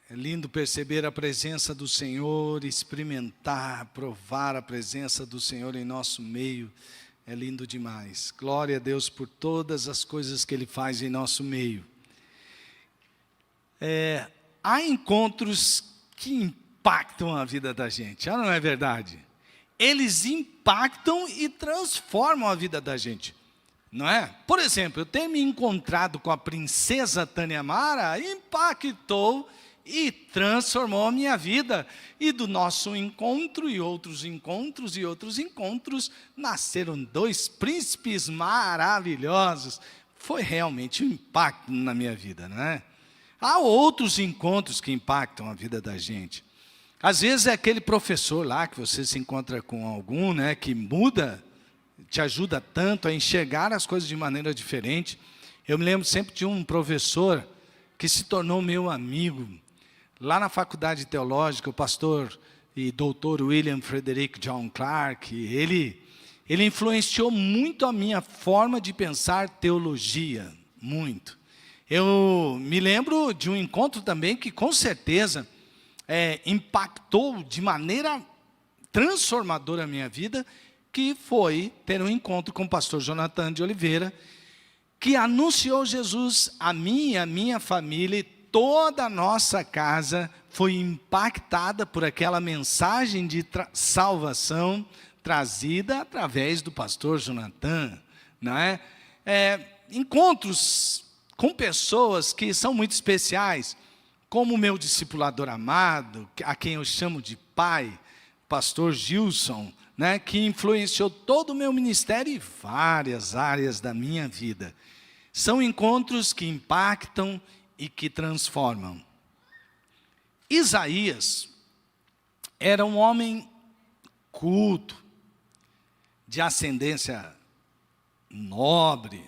É lindo perceber a presença do Senhor, experimentar, provar a presença do Senhor em nosso meio. É lindo demais. Glória a Deus por todas as coisas que Ele faz em nosso meio. Há encontros que impactam a vida da gente, não é verdade? Eles impactam e transformam a vida da gente, não é? Por exemplo, eu ter me encontrado com a princesa Tânia Mara impactou e transformou a minha vida. E do nosso encontro e outros encontros e outros encontros, nasceram 2 príncipes maravilhosos. Foi realmente um impacto na minha vida, não é? Há outros encontros que impactam a vida da gente. Às vezes é aquele professor lá que você se encontra com algum, né, que muda, te ajuda tanto a enxergar as coisas de maneira diferente. Eu me lembro sempre de um professor que se tornou meu amigo. Lá na faculdade teológica, o pastor e doutor William Frederick John Clark, ele influenciou muito a minha forma de pensar teologia, muito. Eu me lembro de um encontro também que com certeza impactou de maneira transformadora a minha vida, que foi ter um encontro com o pastor Jonathan de Oliveira, que anunciou Jesus a mim e a minha família. Toda a nossa casa foi impactada por aquela mensagem de salvação trazida através do pastor Jonathan, não é? Encontros com pessoas que são muito especiais, como o meu discipulador amado, a quem eu chamo de pai, pastor Gilson, né, que influenciou todo o meu ministério e várias áreas da minha vida. São encontros que impactam e que transformam. Isaías era um homem culto, de ascendência nobre,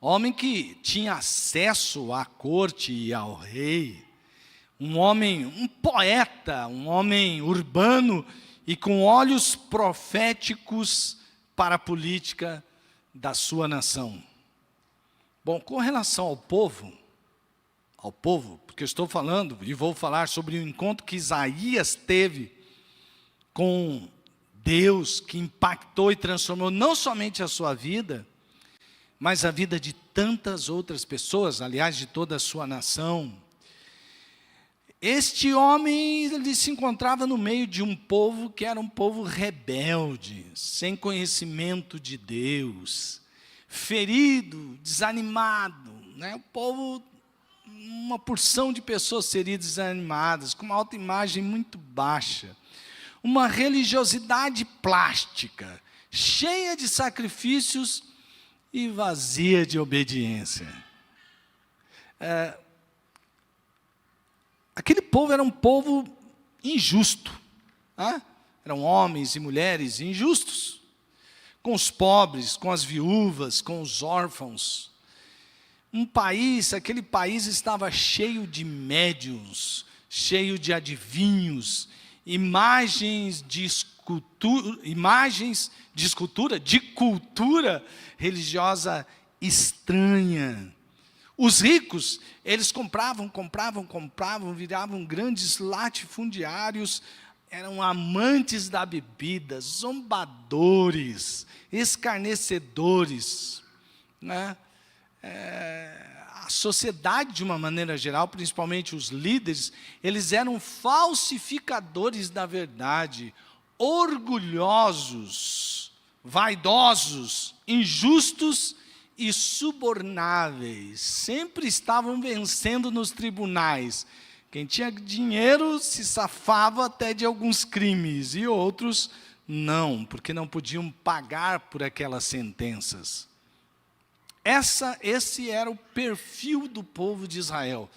homem que tinha acesso à corte e ao rei, um homem, um poeta, um homem urbano e com olhos proféticos para a política da sua nação. Bom, com relação ao povo, porque eu estou falando e vou falar sobre o encontro que Isaías teve com Deus, que impactou e transformou não somente a sua vida, mas a vida de tantas outras pessoas, aliás, de toda a sua nação. Este homem, ele se encontrava no meio de um povo que era um povo rebelde, sem conhecimento de Deus, ferido, desanimado, né? O povo, uma porção de pessoas seriam desanimadas, com uma autoimagem muito baixa, uma religiosidade plástica, cheia de sacrifícios e vazia de obediência. Aquele povo era um povo injusto, né? Eram homens e mulheres injustos, com os pobres, com as viúvas, com os órfãos. Aquele país estava cheio de médiuns, cheio de adivinhos, imagens de cultura religiosa estranha. Os ricos, eles compravam, viravam grandes latifundiários, eram amantes da bebida, zombadores, escarnecedores, né? A sociedade, de uma maneira geral, principalmente os líderes, eles eram falsificadores da verdade, orgulhosos, vaidosos, injustos e subornáveis. Sempre estavam vencendo nos tribunais. Quem tinha dinheiro se safava até de alguns crimes, e outros não, porque não podiam pagar por aquelas sentenças. Esse era o perfil do povo de Israel,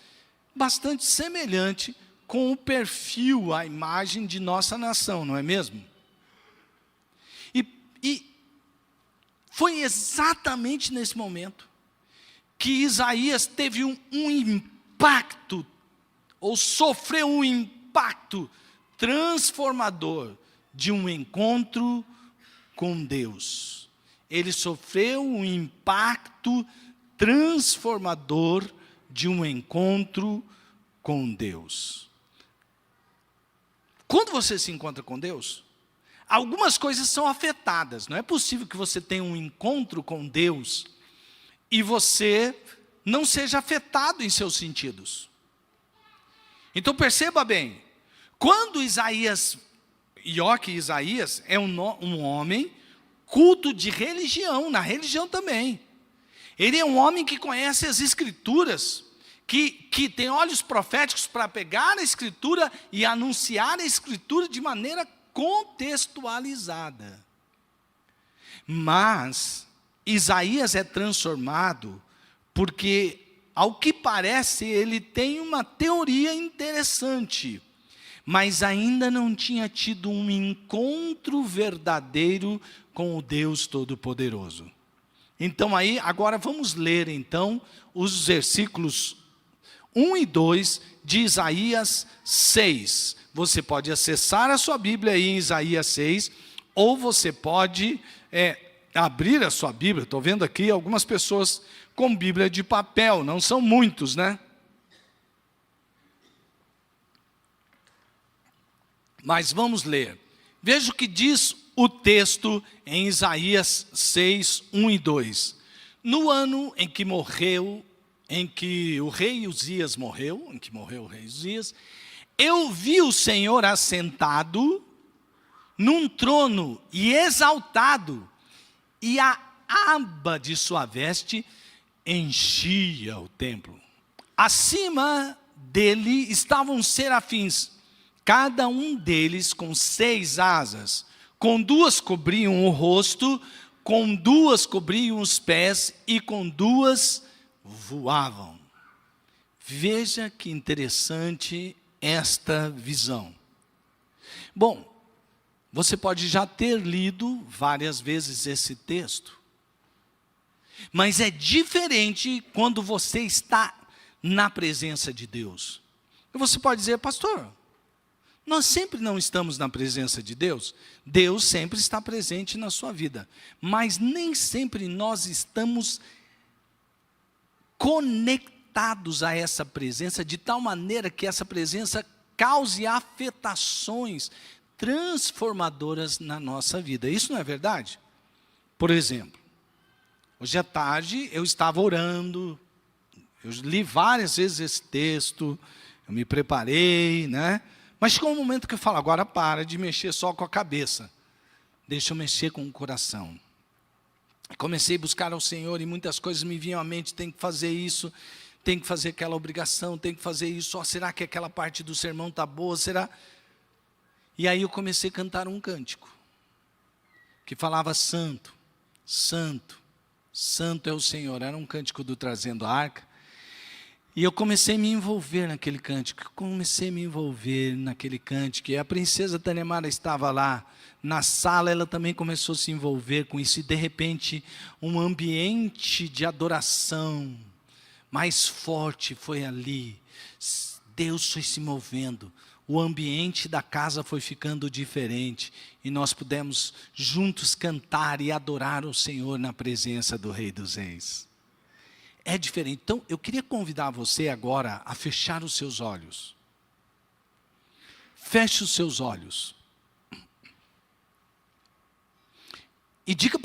bastante semelhante com o perfil, a imagem de nossa nação, não é mesmo? E foi exatamente nesse momento que Isaías teve um impacto, ou sofreu um impacto transformador de um encontro com Deus. Ele sofreu um impacto transformador de um encontro com Deus. Quando você se encontra com Deus, algumas coisas são afetadas. Não é possível que você tenha um encontro com Deus e você não seja afetado em seus sentidos. Então perceba bem, quando Isaías é um homem culto de religião, na religião também. Ele é um homem que conhece as Escrituras, que tem olhos proféticos para pegar a Escritura e anunciar a Escritura de maneira contextualizada. Mas Isaías é transformado porque, ao que parece, ele tem uma teoria interessante, mas ainda não tinha tido um encontro verdadeiro com o Deus Todo-Poderoso. Então aí, agora vamos ler então os versículos 1 e 2 de Isaías 6. Você pode acessar a sua Bíblia aí em Isaías 6, ou você pode abrir a sua Bíblia. Estou vendo aqui algumas pessoas com Bíblia de papel, não são muitos, né? Mas vamos ler. Veja o que diz o texto em Isaías 6, 1 e 2. No ano em que o rei Uzias morreu, eu vi o Senhor assentado num trono e exaltado, e a aba de sua veste enchia o templo. Acima dele estavam serafins, cada um deles com 6 asas, com 2 cobriam o rosto, com 2 cobriam os pés e com 2 voavam. Veja que interessante esta visão. Bom, você pode já ter lido várias vezes esse texto, mas é diferente quando você está na presença de Deus. E você pode dizer, pastor, nós sempre não estamos na presença de Deus. Deus sempre está presente na sua vida, mas nem sempre nós estamos conectados a essa presença, de tal maneira que essa presença cause afetações transformadoras na nossa vida. Isso não é verdade? Por exemplo, hoje à tarde eu estava orando, eu li várias vezes esse texto, eu me preparei, né? Mas chegou um momento que eu falo, agora para de mexer só com a cabeça, deixa eu mexer com o coração. Comecei a buscar ao Senhor e muitas coisas me vinham à mente, tem que fazer isso, tem que fazer aquela obrigação, tem que fazer isso, será que aquela parte do sermão está boa, será? E aí eu comecei a cantar um cântico, que falava santo, santo, santo é o Senhor, era um cântico do Trazendo a Arca, e eu comecei a me envolver naquele cântico, e a princesa Tanemara estava lá, na sala ela também começou a se envolver com isso, e de repente um ambiente de adoração mais forte foi ali, Deus foi se movendo, o ambiente da casa foi ficando diferente, e nós pudemos juntos cantar e adorar o Senhor na presença do Rei dos Reis. É diferente. Então, eu queria convidar você agora a fechar os seus olhos. Feche os seus olhos. E diga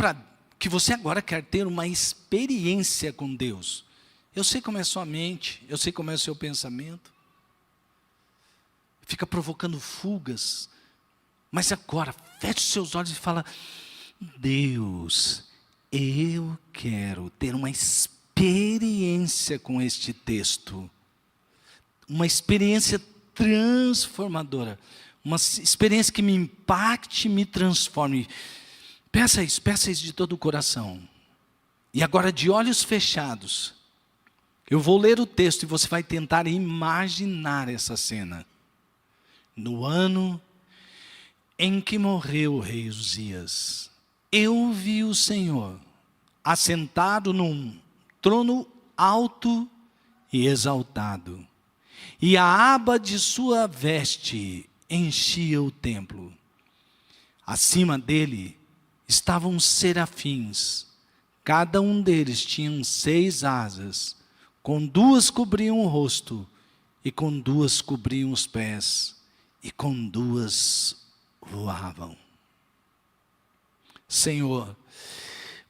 que você agora quer ter uma experiência com Deus. Eu sei como é a sua mente, eu sei como é o seu pensamento. Fica provocando fugas. Mas agora, feche os seus olhos e fala, Deus, eu quero ter uma experiência com este texto. Uma experiência transformadora. Uma experiência que me impacte, me transforme. Peça isso de todo o coração. E agora, de olhos fechados, eu vou ler o texto e você vai tentar imaginar essa cena. No ano em que morreu o rei Uzias, eu vi o Senhor assentado num trono alto e exaltado, e a aba de sua veste enchia o templo. Acima dele estavam serafins, cada um deles tinha 6 asas, com 2 cobriam o rosto, e com 2 cobriam os pés, e com 2 voavam. Senhor,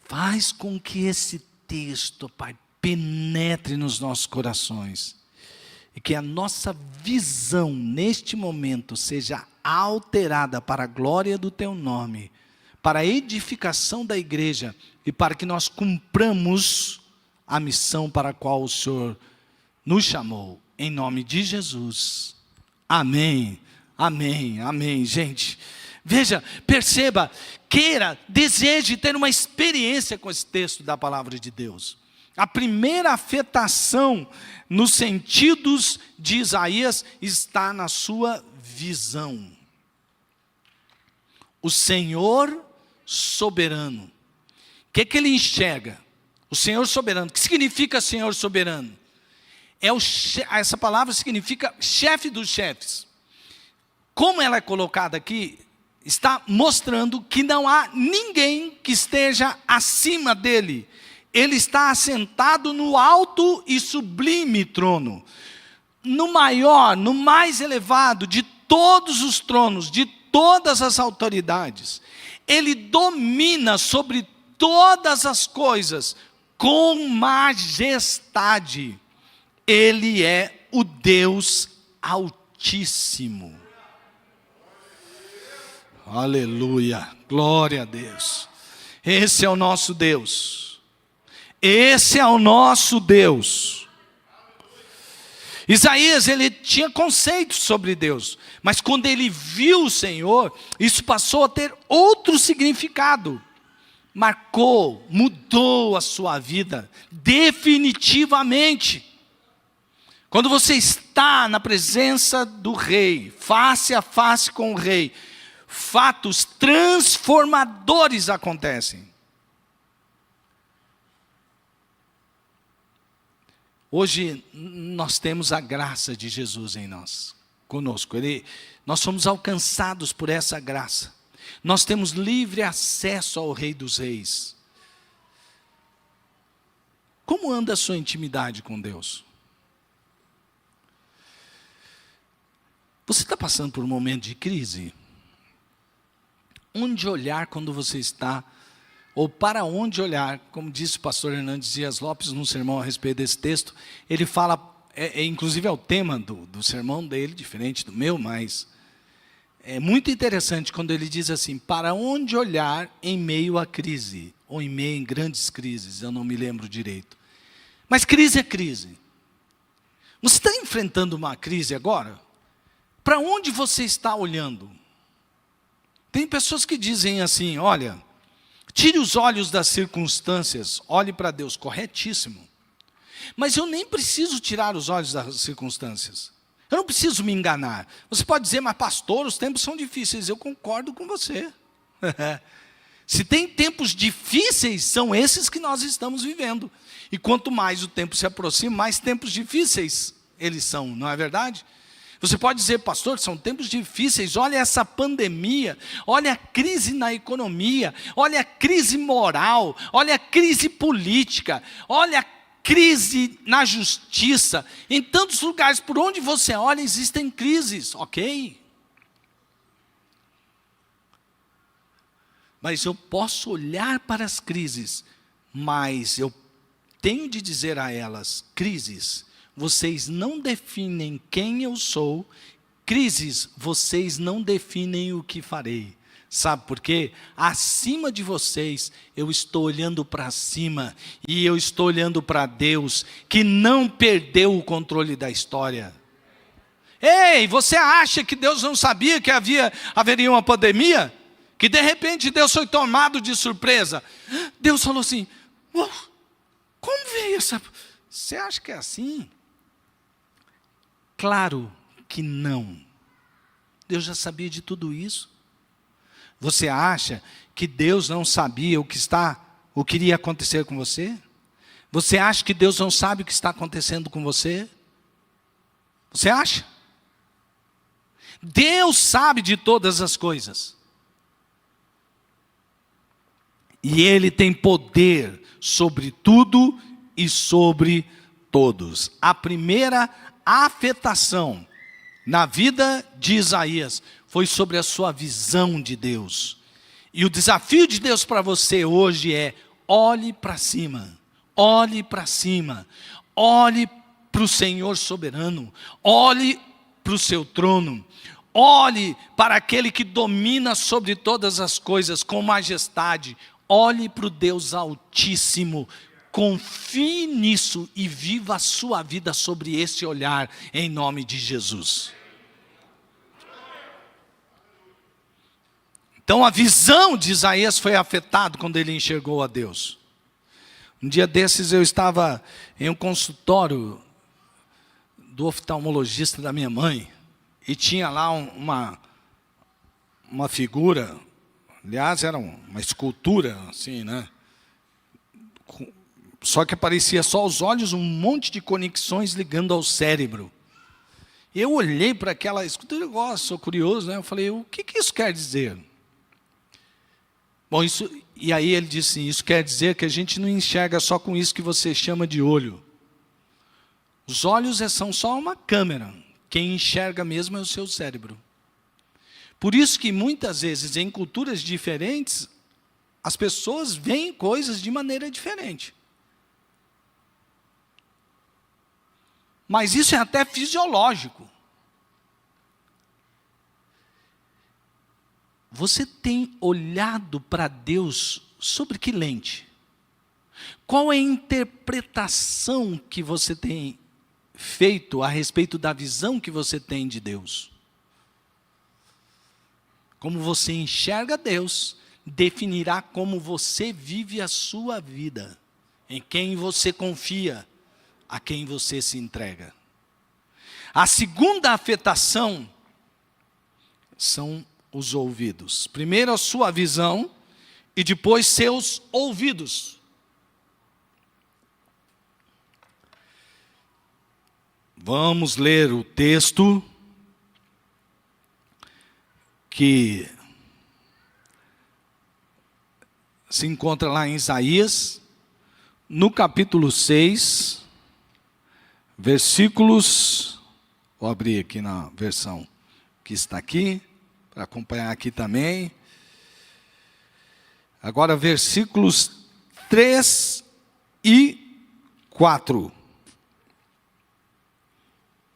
faz com que esse texto, Pai, penetre nos nossos corações. E que a nossa visão neste momento seja alterada para a glória do Teu nome, para a edificação da igreja e para que nós cumpramos a missão para a qual o Senhor nos chamou. Em nome de Jesus. Amém. Amém. Amém. Gente, veja, perceba, queira, deseje ter uma experiência com esse texto da palavra de Deus. A primeira afetação nos sentidos de Isaías está na sua visão. O Senhor soberano. O que ele enxerga? O Senhor soberano. O que significa Senhor soberano? Essa palavra significa chefe dos chefes. Como ela é colocada aqui, está mostrando que não há ninguém que esteja acima dele. Ele está assentado no alto e sublime trono, no maior, no mais elevado de todos os tronos, de todas as autoridades. Ele domina sobre todas as coisas com majestade. Ele é o Deus Altíssimo. Aleluia, glória a Deus. Esse é o nosso Deus. Esse é o nosso Deus. Isaías, ele tinha conceitos sobre Deus, mas quando ele viu o Senhor, isso passou a ter outro significado. Marcou, mudou a sua vida, definitivamente. Quando você está na presença do rei, face a face com o rei, fatos transformadores acontecem. Hoje nós temos a graça de Jesus em nós, conosco. Nós somos alcançados por essa graça. Nós temos livre acesso ao Rei dos Reis. Como anda a sua intimidade com Deus? Você está passando por um momento de crise? Onde olhar quando você está, ou para onde olhar, como disse o pastor Hernandes Dias Lopes num sermão a respeito desse texto, ele fala, inclusive é o tema do sermão dele, diferente do meu, mas é muito interessante quando ele diz assim, para onde olhar em meio à crise, ou em meio a grandes crises, eu não me lembro direito. Mas crise é crise. Você está enfrentando uma crise agora? Para onde você está olhando? Tem pessoas que dizem assim, olha, tire os olhos das circunstâncias, olhe para Deus, corretíssimo. Mas eu nem preciso tirar os olhos das circunstâncias. Eu não preciso me enganar. Você pode dizer, mas pastor, os tempos são difíceis. Eu concordo com você. Se tem tempos difíceis, são esses que nós estamos vivendo. E quanto mais o tempo se aproxima, mais tempos difíceis eles são, não é verdade? Você pode dizer, pastor, são tempos difíceis, olha essa pandemia, olha a crise na economia, olha a crise moral, olha a crise política, olha a crise na justiça. Em tantos lugares, por onde você olha, existem crises, ok? Mas eu posso olhar para as crises, mas eu tenho de dizer a elas, crises, vocês não definem quem eu sou, crises, vocês não definem o que farei. Sabe por quê? Acima de vocês, eu estou olhando para cima, e eu estou olhando para Deus, que não perdeu o controle da história. Ei, você acha que Deus não sabia que haveria uma pandemia? Que de repente Deus foi tomado de surpresa? Deus falou assim, como veio essa... Você acha que é assim? Claro que não. Deus já sabia de tudo isso. Você acha que Deus não sabia o que iria acontecer com você? Você acha que Deus não sabe o que está acontecendo com você? Você acha? Deus sabe de todas as coisas. E Ele tem poder sobre tudo e sobre todos. A primeira afetação na vida de Isaías foi sobre a sua visão de Deus. E o desafio de Deus para você hoje é: olhe para cima, olhe para cima, olhe para o Senhor soberano, olhe para o seu trono, olhe para aquele que domina sobre todas as coisas com majestade, olhe para o Deus Altíssimo, confie nisso e viva a sua vida sobre esse olhar, em nome de Jesus. Então a visão de Isaías foi afetada quando ele enxergou a Deus. Um dia desses eu estava em um consultório do oftalmologista da minha mãe, e tinha lá uma figura, aliás era uma escultura assim, né? Só que aparecia só os olhos, um monte de conexões ligando ao cérebro. E eu olhei para aquela escultura, eu sou curioso, né? Eu falei: o que isso quer dizer? Bom, e aí ele disse: isso quer dizer que a gente não enxerga só com isso que você chama de olho. Os olhos são só uma câmera. Quem enxerga mesmo é o seu cérebro. Por isso que muitas vezes em culturas diferentes, as pessoas veem coisas de maneira diferente. Mas isso é até fisiológico. Você tem olhado para Deus sobre que lente? Qual é a interpretação que você tem feito a respeito da visão que você tem de Deus? Como você enxerga Deus, definirá como você vive a sua vida, em quem você confia, a quem você se entrega. A segunda afetação são os ouvidos. Primeiro a sua visão e depois seus ouvidos. Vamos ler o texto que se encontra lá em Isaías, no capítulo 6, versículos, vou abrir aqui na versão que está aqui, para acompanhar aqui também. Agora, versículos 3 e 4.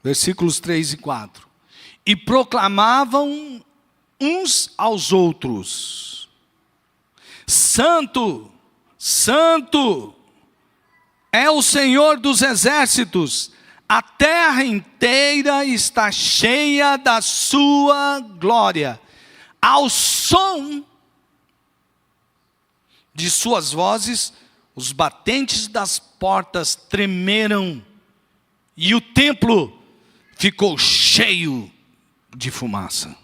Versículos 3 e 4. E proclamavam uns aos outros: Santo, Santo é o Senhor dos exércitos, a terra inteira está cheia da sua glória. Ao som de suas vozes, os batentes das portas tremeram, e o templo ficou cheio de fumaça.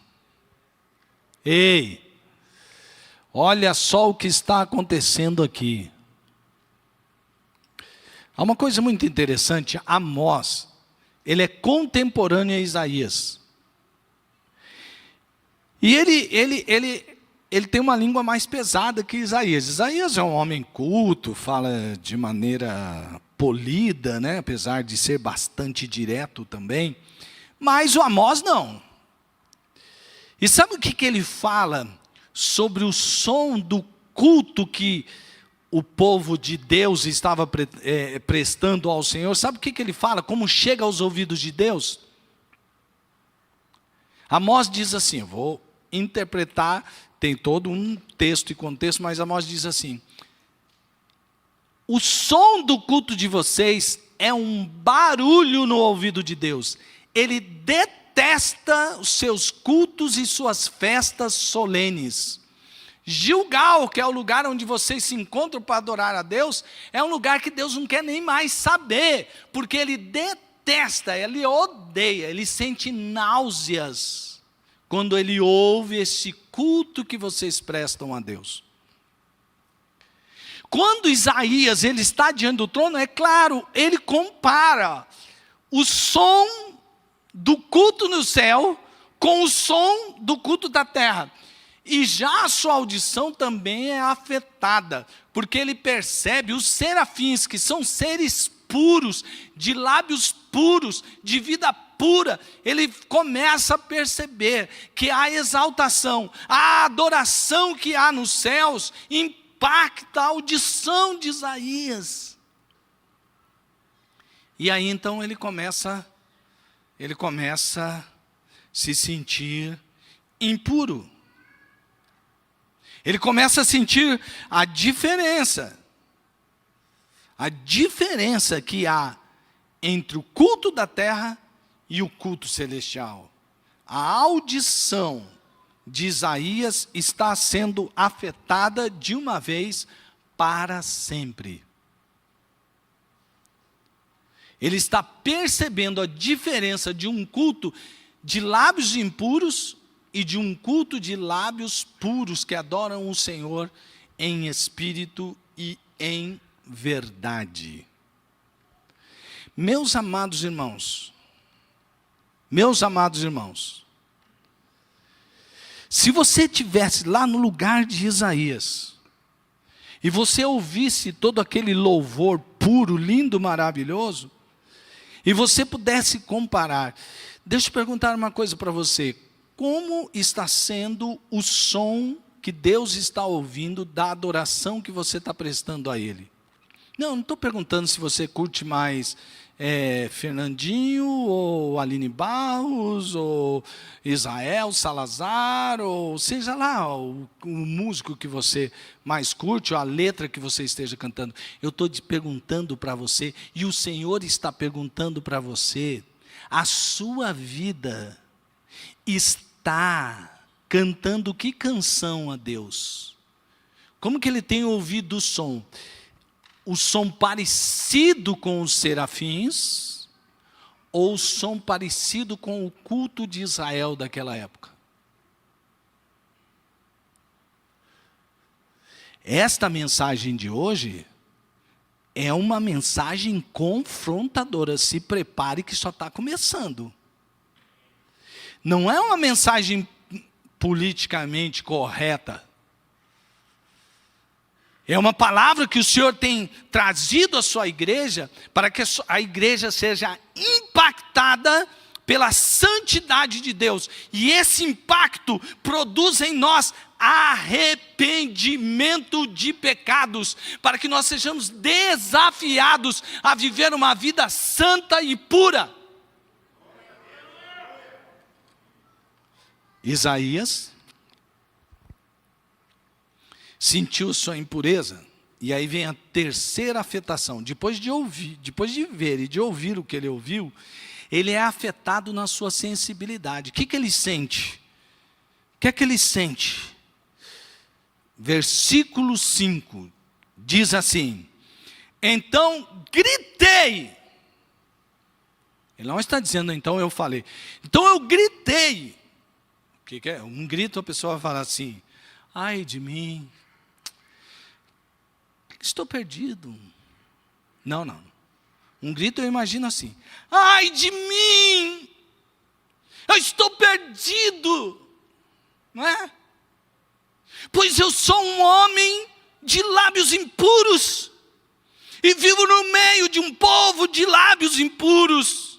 Ei, olha só o que está acontecendo aqui. Há uma coisa muito interessante. Amós, ele é contemporâneo a Isaías. E ele tem uma língua mais pesada que Isaías. Isaías é um homem culto, fala de maneira polida, né? Apesar de ser bastante direto também. Mas o Amós não. E sabe o que ele fala sobre o som do culto que o povo de Deus estava prestando ao Senhor? Sabe o que ele fala? Como chega aos ouvidos de Deus? Amós diz assim, eu vou interpretar, tem todo um texto e contexto, mas Amós diz assim: o som do culto de vocês é um barulho no ouvido de Deus. Ele detesta os seus cultos e suas festas solenes. Gilgal, que é o lugar onde vocês se encontram para adorar a Deus, é um lugar que Deus não quer nem mais saber, porque Ele detesta, Ele odeia, Ele sente náuseas quando Ele ouve esse culto que vocês prestam a Deus. Quando Isaías ele está diante do trono, é claro, ele compara o som do culto no céu com o som do culto da terra. E já a sua audição também é afetada, porque ele percebe os serafins, que são seres puros, de lábios puros, de vida pura, ele começa a perceber que a exaltação, a adoração que há nos céus, impacta a audição de Isaías. E aí então ele começa a se sentir impuro. Ele começa a sentir a diferença que há entre o culto da terra e o culto celestial. A audição de Isaías está sendo afetada de uma vez para sempre. Ele está percebendo a diferença de um culto de lábios impuros e de um culto de lábios puros que adoram o Senhor em espírito e em verdade. Meus amados irmãos, se você estivesse lá no lugar de Isaías, e você ouvisse todo aquele louvor puro, lindo, maravilhoso, e você pudesse comparar, deixa eu perguntar uma coisa para você, como está sendo o som que Deus está ouvindo da adoração que você está prestando a Ele? Não estou perguntando se você curte mais Fernandinho, ou Aline Barros, ou Israel Salazar, ou seja lá, o músico que você mais curte, ou a letra que você esteja cantando. Eu estou te perguntando para você, e o Senhor está perguntando para você, a sua vida está cantando que canção a Deus? Como que ele tem ouvido o som? O som parecido com os serafins, ou o som parecido com o culto de Israel daquela época? Esta mensagem de hoje é uma mensagem confrontadora. Se prepare que só está começando. Não é uma mensagem politicamente correta. É uma palavra que o Senhor tem trazido à sua igreja, para que a igreja seja impactada pela santidade de Deus. E esse impacto produz em nós arrependimento de pecados, para que nós sejamos desafiados a viver uma vida santa e pura. Isaías sentiu sua impureza, e aí vem a terceira afetação. Depois de ver e de ouvir o que ele ouviu, ele é afetado na sua sensibilidade. O que ele sente? O que é que ele sente? Versículo 5 diz assim: então gritei. Ele não está dizendo, então eu falei. Então eu gritei. O que é? Um grito, a pessoa vai falar assim: ai de mim, estou perdido. Não. Um grito eu imagino assim: ai de mim, eu estou perdido. Não é? Pois eu sou um homem de lábios impuros, e vivo no meio de um povo de lábios impuros.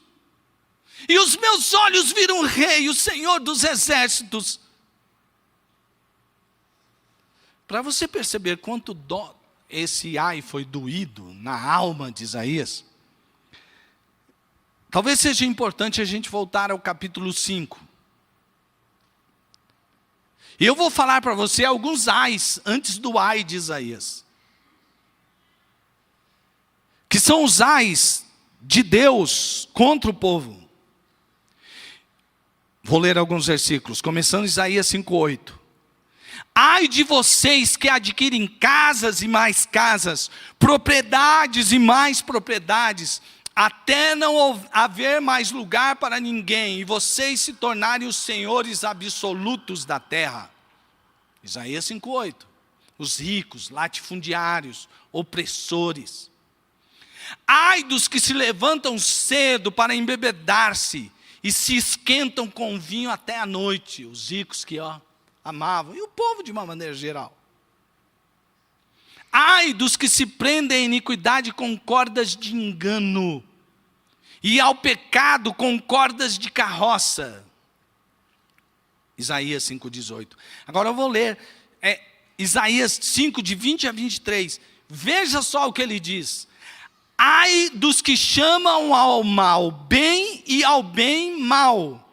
E os meus olhos viram o Rei, o Senhor dos Exércitos. Para você perceber quanto esse ai foi doído na alma de Isaías, talvez seja importante a gente voltar ao capítulo 5. E eu vou falar para você alguns ais antes do ai de Isaías, que são os ais de Deus contra o povo. Vou ler alguns versículos, começando Isaías 5:8. Ai de vocês que adquirem casas e mais casas, propriedades e mais propriedades, até não haver mais lugar para ninguém, e vocês se tornarem os senhores absolutos da terra. Isaías 5:8. Os ricos, latifundiários, opressores. Ai dos que se levantam cedo para embebedar-se e se esquentam com vinho até a noite. Os ricos que amavam, e o povo de uma maneira geral. Ai dos que se prendem em iniquidade com cordas de engano, e ao pecado com cordas de carroça. Isaías 5,18. Agora eu vou ler Isaías 5, de 20 a 23. Veja só o que ele diz. Ai dos que chamam ao mal bem e ao bem mal,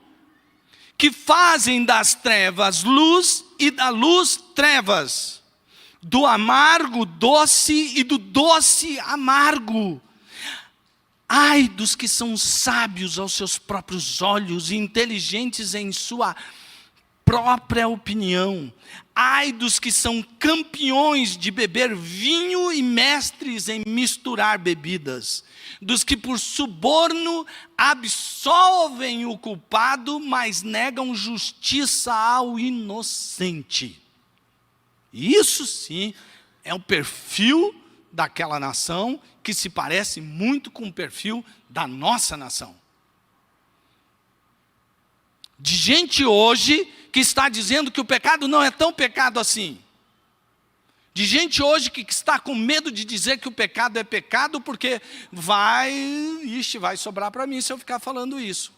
que fazem das trevas luz e da luz trevas, do amargo doce e do doce amargo. Ai dos que são sábios aos seus próprios olhos e inteligentes em sua própria opinião. Ai dos que são campeões de beber vinho e mestres em misturar bebidas, dos que por suborno absolvem o culpado, mas negam justiça ao inocente. Isso sim é o perfil daquela nação que se parece muito com o perfil da nossa nação. De gente hoje que está dizendo que o pecado não é tão pecado assim. De gente hoje que está com medo de dizer que o pecado é pecado, porque vai sobrar para mim se eu ficar falando isso.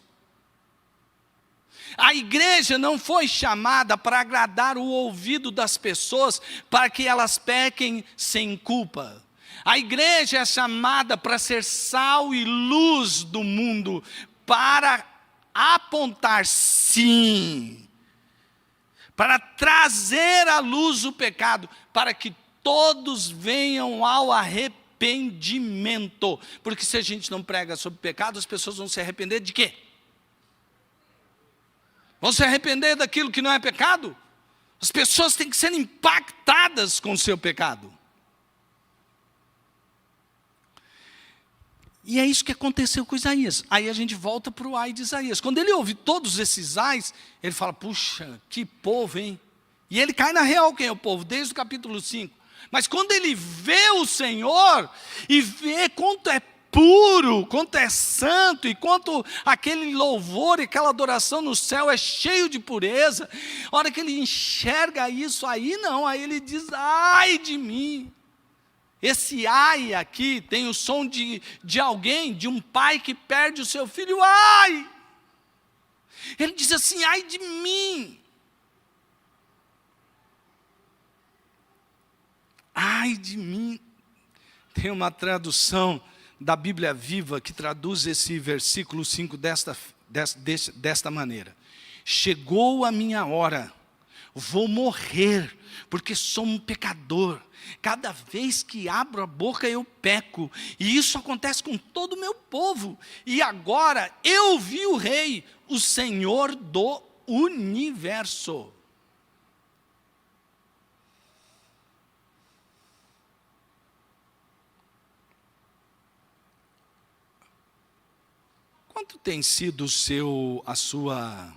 A igreja não foi chamada para agradar o ouvido das pessoas, para que elas pequem sem culpa. A igreja é chamada para ser sal e luz do mundo, para apontar, sim, para trazer à luz o pecado, para que todos venham ao arrependimento. Porque se a gente não prega sobre pecado, as pessoas vão se arrepender de quê? Vão se arrepender daquilo que não é pecado? As pessoas têm que ser impactadas com o seu pecado. E é isso que aconteceu com Isaías. Aí a gente volta para o ai de Isaías. Quando ele ouve todos esses ais, ele fala, puxa, que povo, hein? E ele cai na real quem é o povo, desde o capítulo 5. Mas quando ele vê o Senhor, e vê quanto é puro, quanto é santo, e quanto aquele louvor e aquela adoração no céu é cheio de pureza, a hora que ele enxerga isso aí, não, aí ele diz, ai de mim. Esse ai aqui tem o som de alguém, de um pai que perde o seu filho, ai! Ele diz assim, ai de mim! Ai de mim! Tem uma tradução da Bíblia Viva que traduz esse versículo 5 desta maneira. Chegou a minha hora, vou morrer, porque sou um pecador. Cada vez que abro a boca eu peco, e isso acontece com todo o meu povo. E agora eu vi o Rei, o Senhor do universo. Quanto tem sido a sua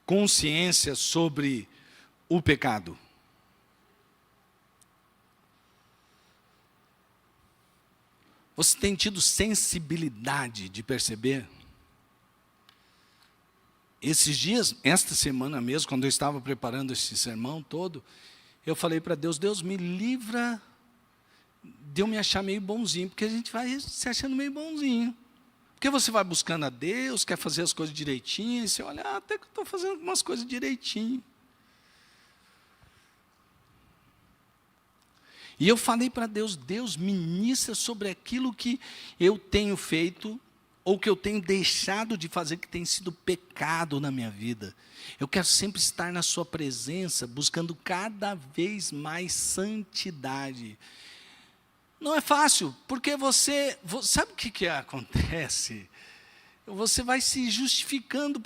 consciência sobre o pecado? Você tem tido sensibilidade de perceber? Esses dias, esta semana mesmo, quando eu estava preparando esse sermão todo, eu falei para Deus, Deus me livra de eu me achar meio bonzinho, porque a gente vai se achando meio bonzinho. Porque você vai buscando a Deus, quer fazer as coisas direitinho, e você olha, até que eu estou fazendo algumas coisas direitinho. E eu falei para Deus, Deus ministra sobre aquilo que eu tenho feito, ou que eu tenho deixado de fazer, que tem sido pecado na minha vida. Eu quero sempre estar na sua presença, buscando cada vez mais santidade. Não é fácil, porque sabe o que acontece? Você vai se justificando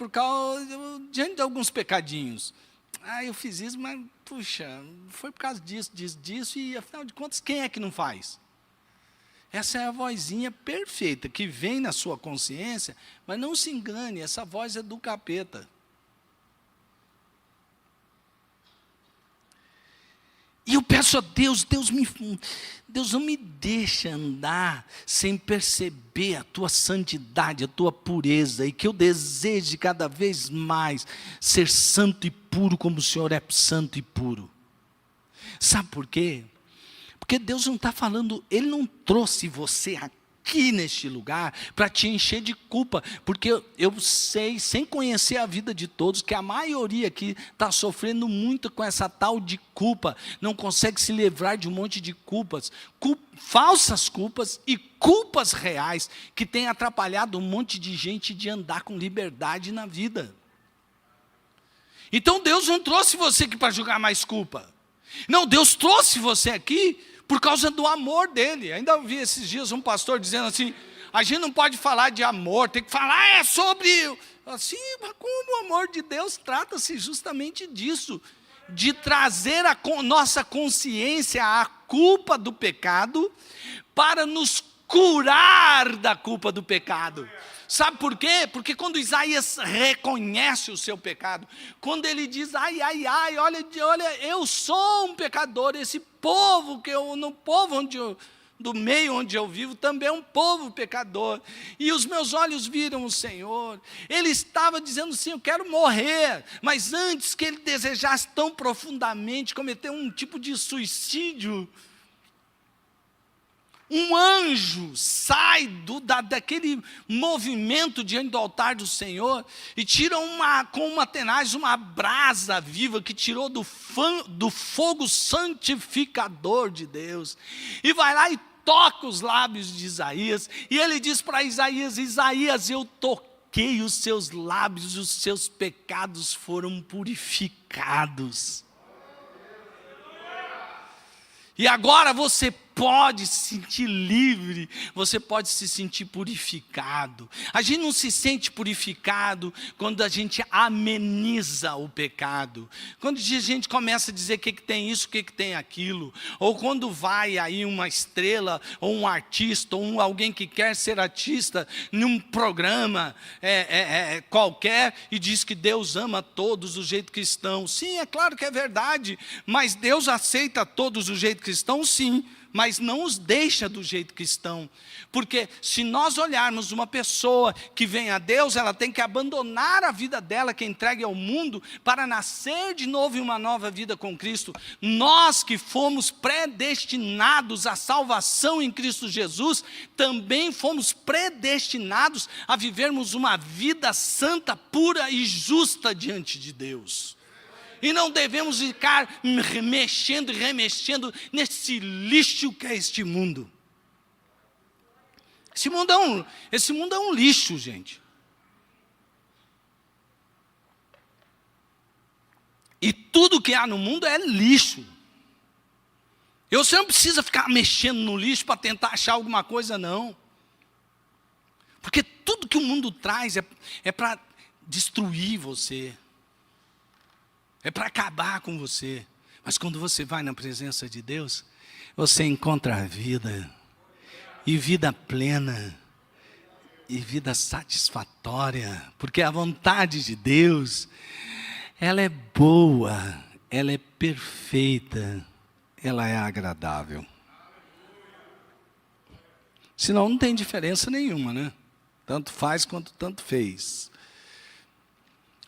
diante de alguns pecadinhos. Eu fiz isso, mas, puxa, foi por causa disso, e afinal de contas, quem é que não faz? Essa é a vozinha perfeita, que vem na sua consciência, mas não se engane, essa voz é do capeta. E eu peço a Deus, Deus não me deixa andar sem perceber a tua santidade, a tua pureza, e que eu deseje cada vez mais ser santo e puro como o Senhor é santo e puro. Sabe por quê? Porque Deus não está falando, Ele não trouxe você aqui neste lugar para te encher de culpa, porque eu sei, sem conhecer a vida de todos, que a maioria aqui está sofrendo muito com essa tal de culpa, não consegue se livrar de um monte de culpas, falsas culpas e culpas reais, que tem atrapalhado um monte de gente de andar com liberdade na vida. Então Deus não trouxe você aqui para jogar mais culpa. Não, Deus trouxe você aqui por causa do amor dele. Ainda ouvi esses dias um pastor dizendo assim, a gente não pode falar de amor, tem que falar sobre... Assim, mas como o amor de Deus trata-se justamente disso, de trazer a nossa consciência à culpa do pecado, para nos curar da culpa do pecado. Sabe por quê? Porque quando Isaías reconhece o seu pecado, quando ele diz, ai, olha, eu sou um pecador, esse povo, no povo do meio onde eu vivo, também é um povo pecador, e os meus olhos viram o Senhor. Ele estava dizendo assim, eu quero morrer, mas antes que ele desejasse tão profundamente cometer um tipo de suicídio, um anjo sai daquele movimento diante do altar do Senhor e tira com uma tenaz, uma brasa viva que tirou do fogo santificador de Deus, e vai lá e toca os lábios de Isaías, e ele diz para Isaías, Isaías, eu toquei os seus lábios, os seus pecados foram purificados. E agora você pode se sentir livre, você pode se sentir purificado. A gente não se sente purificado quando a gente ameniza o pecado. Quando a gente começa a dizer o que tem isso, o que tem aquilo. Ou quando vai aí uma estrela, ou um artista, ou alguém que quer ser artista, num programa qualquer, e diz que Deus ama todos do jeito que estão. Sim, é claro que é verdade, mas Deus aceita todos do jeito que estão, sim. Mas não os deixa do jeito que estão, porque se nós olharmos uma pessoa que vem a Deus, ela tem que abandonar a vida dela, que entregue ao mundo, para nascer de novo em uma nova vida com Cristo. Nós que fomos predestinados à salvação em Cristo Jesus, também fomos predestinados a vivermos uma vida santa, pura e justa diante de Deus. E não devemos ficar mexendo e remexendo nesse lixo que é este mundo. Esse mundo é um lixo, gente. E tudo que há no mundo é lixo. Você não precisa ficar mexendo no lixo para tentar achar alguma coisa, não. Porque tudo que o mundo traz é para destruir você. É para acabar com você. Mas quando você vai na presença de Deus, você encontra a vida. E vida plena. E vida satisfatória. Porque a vontade de Deus, ela é boa. Ela é perfeita. Ela é agradável. Senão não tem diferença nenhuma, né? Tanto faz quanto tanto fez.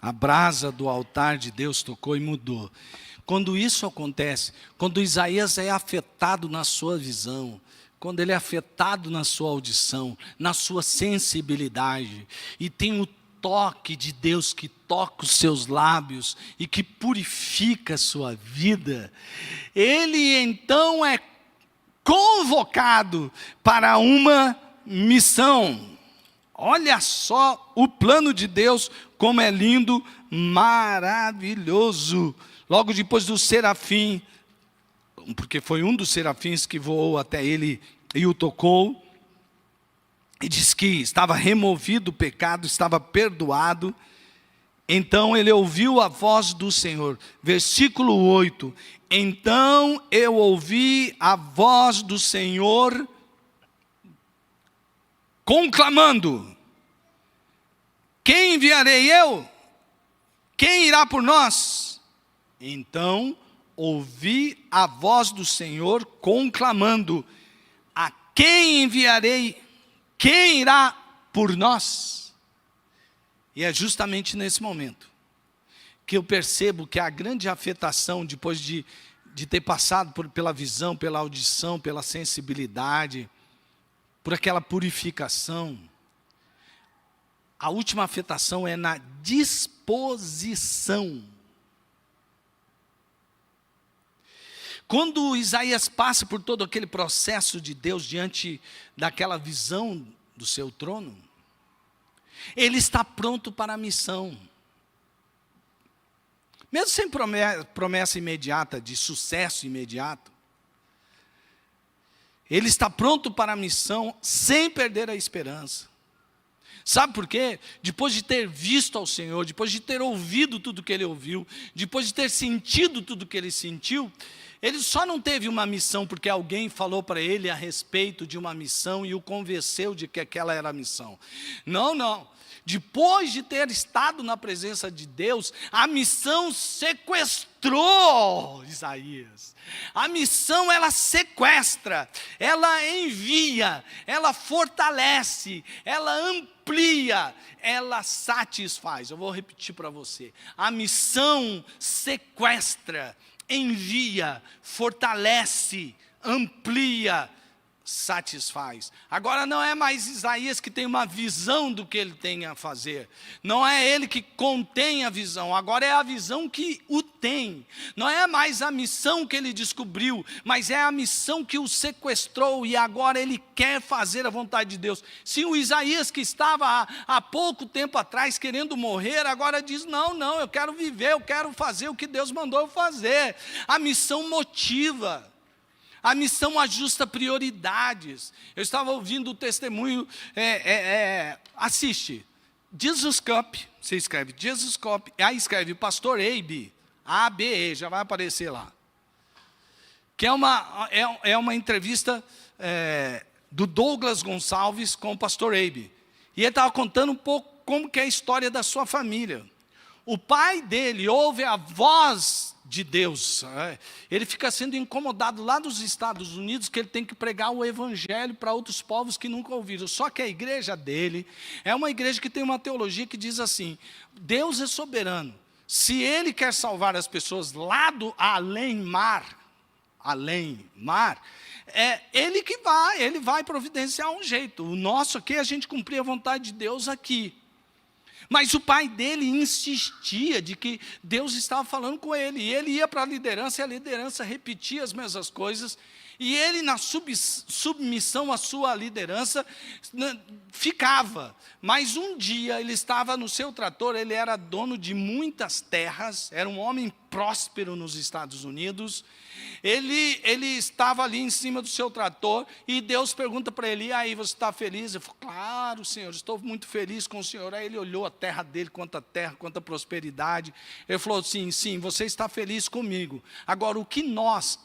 A brasa do altar de Deus tocou e mudou. Quando isso acontece, quando Isaías é afetado na sua visão, quando ele é afetado na sua audição, na sua sensibilidade, e tem o toque de Deus que toca os seus lábios e que purifica a sua vida, ele então é convocado para uma missão. Olha só o plano de Deus, como é lindo, maravilhoso. Logo depois do serafim, porque foi um dos serafins que voou até ele e o tocou, e diz que estava removido o pecado, estava perdoado. Então ele ouviu a voz do Senhor. Versículo 8. Então eu ouvi a voz do Senhor conclamando: quem enviarei eu? Quem irá por nós? Então ouvi a voz do Senhor conclamando: a quem enviarei? Quem irá por nós? E é justamente nesse momento que eu percebo que a grande afetação, depois de ter passado pela visão, pela audição, pela sensibilidade, por aquela purificação. A última afetação é na disposição. Quando Isaías passa por todo aquele processo de Deus diante daquela visão do seu trono, ele está pronto para a missão. Mesmo sem promessa imediata, de sucesso imediato, ele está pronto para a missão sem perder a esperança. Sabe por quê? Depois de ter visto ao Senhor, depois de ter ouvido tudo que ele ouviu, depois de ter sentido tudo que ele sentiu, ele só não teve uma missão porque alguém falou para ele a respeito de uma missão e o convenceu de que aquela era a missão. Não, não. Depois de ter estado na presença de Deus, a missão sequestrou Isaías. A missão, ela sequestra, ela envia, ela fortalece, ela amplia, ela satisfaz. Eu vou repetir para você. A missão sequestra, envia, fortalece, amplia, satisfaz. Agora não é mais Isaías que tem uma visão do que ele tem a fazer. Não é ele que contém a visão. Agora é a visão que o tem. Não é mais a missão que ele descobriu, mas é a missão que o sequestrou e agora ele quer fazer a vontade de Deus. Se o Isaías que estava há pouco tempo atrás querendo morrer, agora diz, não, eu quero viver, eu quero fazer o que Deus mandou eu fazer. A missão motiva. A missão ajusta prioridades. Eu estava ouvindo o testemunho, assiste, Jesus Cup, você escreve Jesus Cup, aí escreve Pastor Abe, A-B-E, já vai aparecer lá. Que é uma entrevista do Douglas Gonçalves com o Pastor Abe. E ele estava contando um pouco como que é a história da sua família. O pai dele ouve a voz de Deus, ele fica sendo incomodado lá dos Estados Unidos, que ele tem que pregar o evangelho para outros povos que nunca ouviram. Só que a igreja dele é uma igreja que tem uma teologia que diz assim, Deus é soberano, se ele quer salvar as pessoas lá do além-mar, é ele que vai, ele vai providenciar um jeito. O nosso aqui é a gente cumprir a vontade de Deus aqui. Mas o pai dele insistia de que Deus estava falando com ele. E ele ia para a liderança e a liderança repetia as mesmas coisas. E ele, na submissão à sua liderança, ficava. Mas um dia ele estava no seu trator, ele era dono de muitas terras, era um homem próspero nos Estados Unidos. Ele estava ali em cima do seu trator e Deus pergunta para ele, e aí, você está feliz? Ele falou, claro, Senhor, estou muito feliz com o Senhor. Aí ele olhou a terra dele, quanta terra, quanta prosperidade. Ele falou, sim, você está feliz comigo. Agora, o que nós,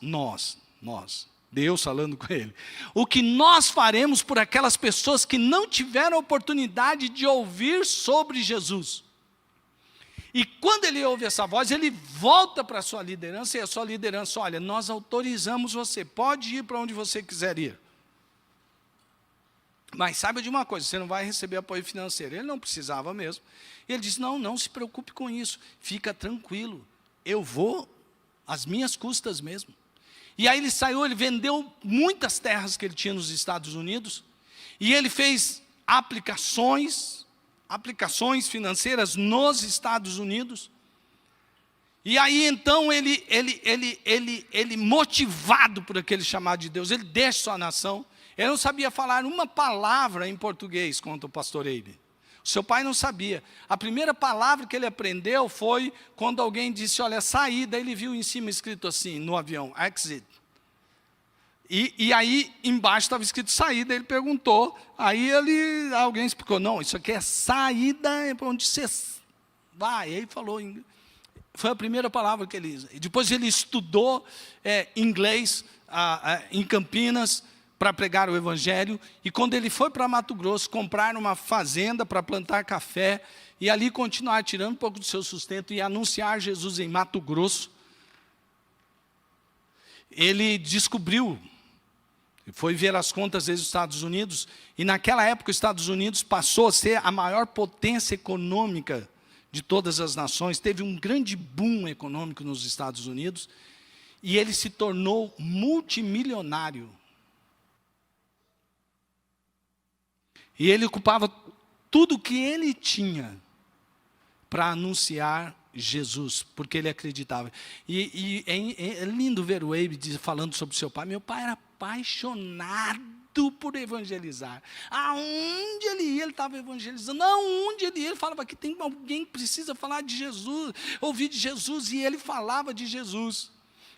Deus falando com ele, o que nós faremos por aquelas pessoas que não tiveram oportunidade de ouvir sobre Jesus? E quando ele ouve essa voz, ele volta para a sua liderança, e a sua liderança, olha, nós autorizamos você, pode ir para onde você quiser ir. Mas saiba de uma coisa, você não vai receber apoio financeiro. Ele não precisava mesmo. Ele disse, não se preocupe com isso, fica tranquilo, eu vou às minhas custas mesmo. E aí ele saiu, ele vendeu muitas terras que ele tinha nos Estados Unidos, e ele fez aplicações financeiras nos Estados Unidos. E aí então ele motivado por aquele chamado de Deus, ele deixa sua nação. Ele não sabia falar uma palavra em português, conta o pastor Abe. O seu pai não sabia. A primeira palavra que ele aprendeu foi quando alguém disse, olha, saída, ele viu em cima escrito assim, no avião, exit. E aí embaixo estava escrito saída, ele perguntou, aí alguém explicou, não, isso aqui é saída, é para onde você vai. Aí ele falou, foi a primeira palavra que ele usa. E depois ele estudou inglês em Campinas, para pregar o evangelho, e quando ele foi para Mato Grosso, comprar uma fazenda para plantar café, e ali continuar tirando um pouco do seu sustento, e anunciar Jesus em Mato Grosso, ele descobriu, foi ver as contas dos Estados Unidos, e naquela época os Estados Unidos passou a ser a maior potência econômica de todas as nações, teve um grande boom econômico nos Estados Unidos, e ele se tornou multimilionário. E ele ocupava tudo que ele tinha para anunciar Jesus, porque ele acreditava. E é lindo ver o Abe falando sobre seu pai. Meu pai era apaixonado por evangelizar. Aonde ele ia, ele estava evangelizando. Aonde ele ia, ele falava que tem alguém que precisa falar de Jesus, ouvir de Jesus, e ele falava de Jesus.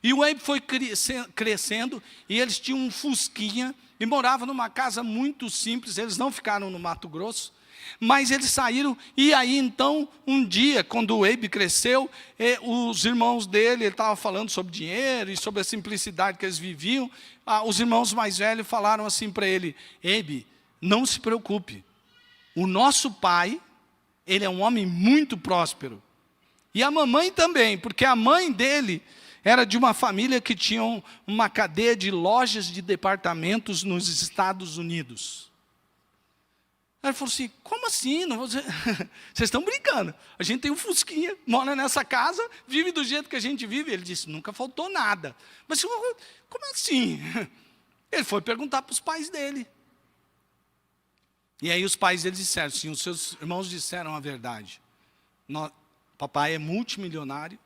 E o Abe foi crescendo, e eles tinham um fusquinha, e moravam numa casa muito simples. Eles não ficaram no Mato Grosso, mas eles saíram. E aí então, um dia, quando o Abe cresceu, os irmãos dele, ele estava falando sobre dinheiro e sobre a simplicidade que eles viviam. Os irmãos mais velhos falaram assim para ele: Abe, não se preocupe, o nosso pai, ele é um homem muito próspero, e a mamãe também, porque a mãe dele era de uma família que tinha uma cadeia de lojas de departamentos nos Estados Unidos. Aí ele falou assim: como assim? Não vou dizer... Vocês estão brincando. A gente tem um fusquinha, mora nessa casa, vive do jeito que a gente vive. Ele disse: nunca faltou nada. Mas como assim? Ele foi perguntar para os pais dele. E aí os pais dele disseram, sim, os seus irmãos disseram a verdade. Papai é multimilionário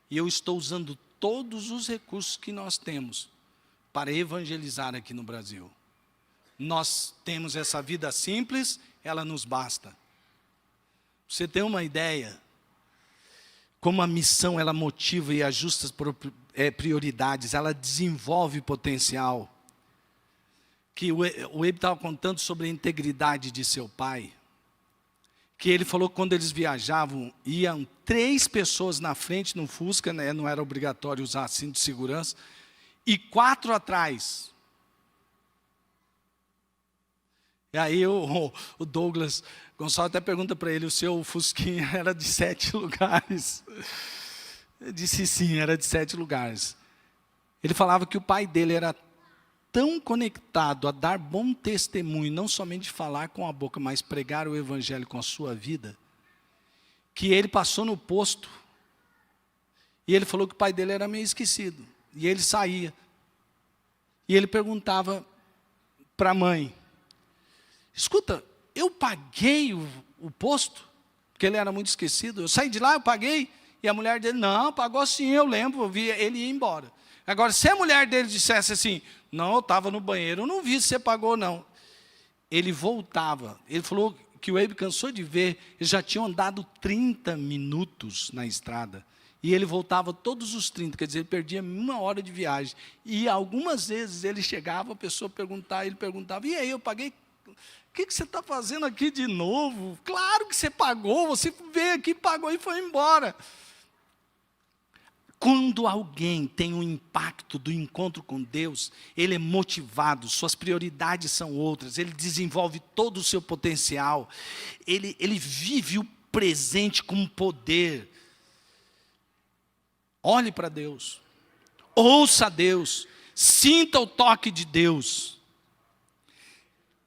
e eu estou usando todos os recursos que nós temos para evangelizar aqui no Brasil. Nós temos essa vida simples, ela nos basta. Você tem uma ideia como a missão ela motiva e ajusta prioridades, ela desenvolve potencial. Que o Abe estava contando sobre a integridade de seu pai, que ele falou que quando eles viajavam, iam 3 pessoas na frente no Fusca, né, não era obrigatório usar cinto de segurança, e 4 atrás. E aí o Douglas Gonçalves até pergunta para ele: o seu Fusquinha era de 7 lugares? Eu disse sim, era de 7 lugares. Ele falava que o pai dele era tão conectado a dar bom testemunho, não somente falar com a boca, mas pregar o evangelho com a sua vida, que ele passou no posto, e ele falou que o pai dele era meio esquecido, e ele saía, e ele perguntava para a mãe: escuta, eu paguei o posto? Porque ele era muito esquecido. Eu saí de lá, eu paguei. E a mulher dele: não, pagou sim, eu lembro, eu vi ele ir embora. Agora, se a mulher dele dissesse assim: não, eu estava no banheiro, eu não vi se você pagou, não. Ele voltava. Ele falou que o Abe cansou de ver, eles já tinham andado 30 minutos na estrada. E ele voltava todos os 30, quer dizer, ele perdia 1 hora de viagem. E algumas vezes ele chegava, a pessoa perguntava, ele perguntava: e aí, eu paguei? O que você está fazendo aqui de novo? Claro que você pagou, você veio aqui, pagou e foi embora. Quando alguém tem um impacto do encontro com Deus, ele é motivado, suas prioridades são outras, ele desenvolve todo o seu potencial, ele vive o presente com poder. Olhe para Deus, ouça Deus, sinta o toque de Deus.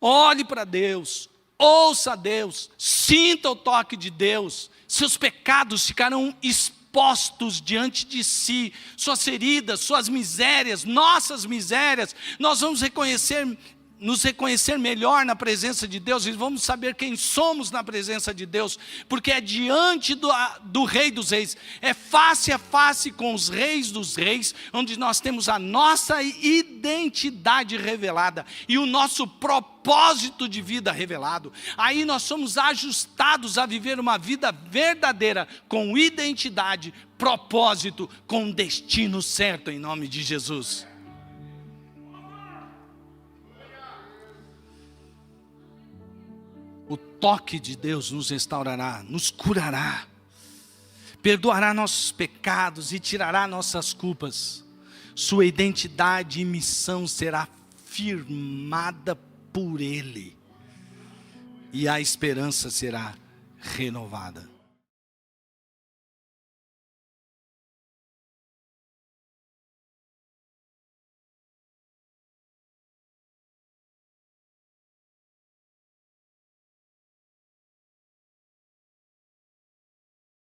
Olhe para Deus, ouça Deus, sinta o toque de Deus. Seus pecados ficarão expostos diante de si, suas feridas, suas misérias, nossas misérias. Nós vamos nos reconhecer melhor na presença de Deus, e vamos saber quem somos na presença de Deus, porque é diante do Rei dos Reis, é face a face com os reis dos reis, onde nós temos a nossa identidade revelada, e o nosso propósito de vida revelado. Aí nós somos ajustados a viver uma vida verdadeira, com identidade, propósito, com destino certo, em nome de Jesus. O toque de Deus nos restaurará, nos curará, perdoará nossos pecados e tirará nossas culpas. Sua identidade e missão será firmada por Ele, e a esperança será renovada.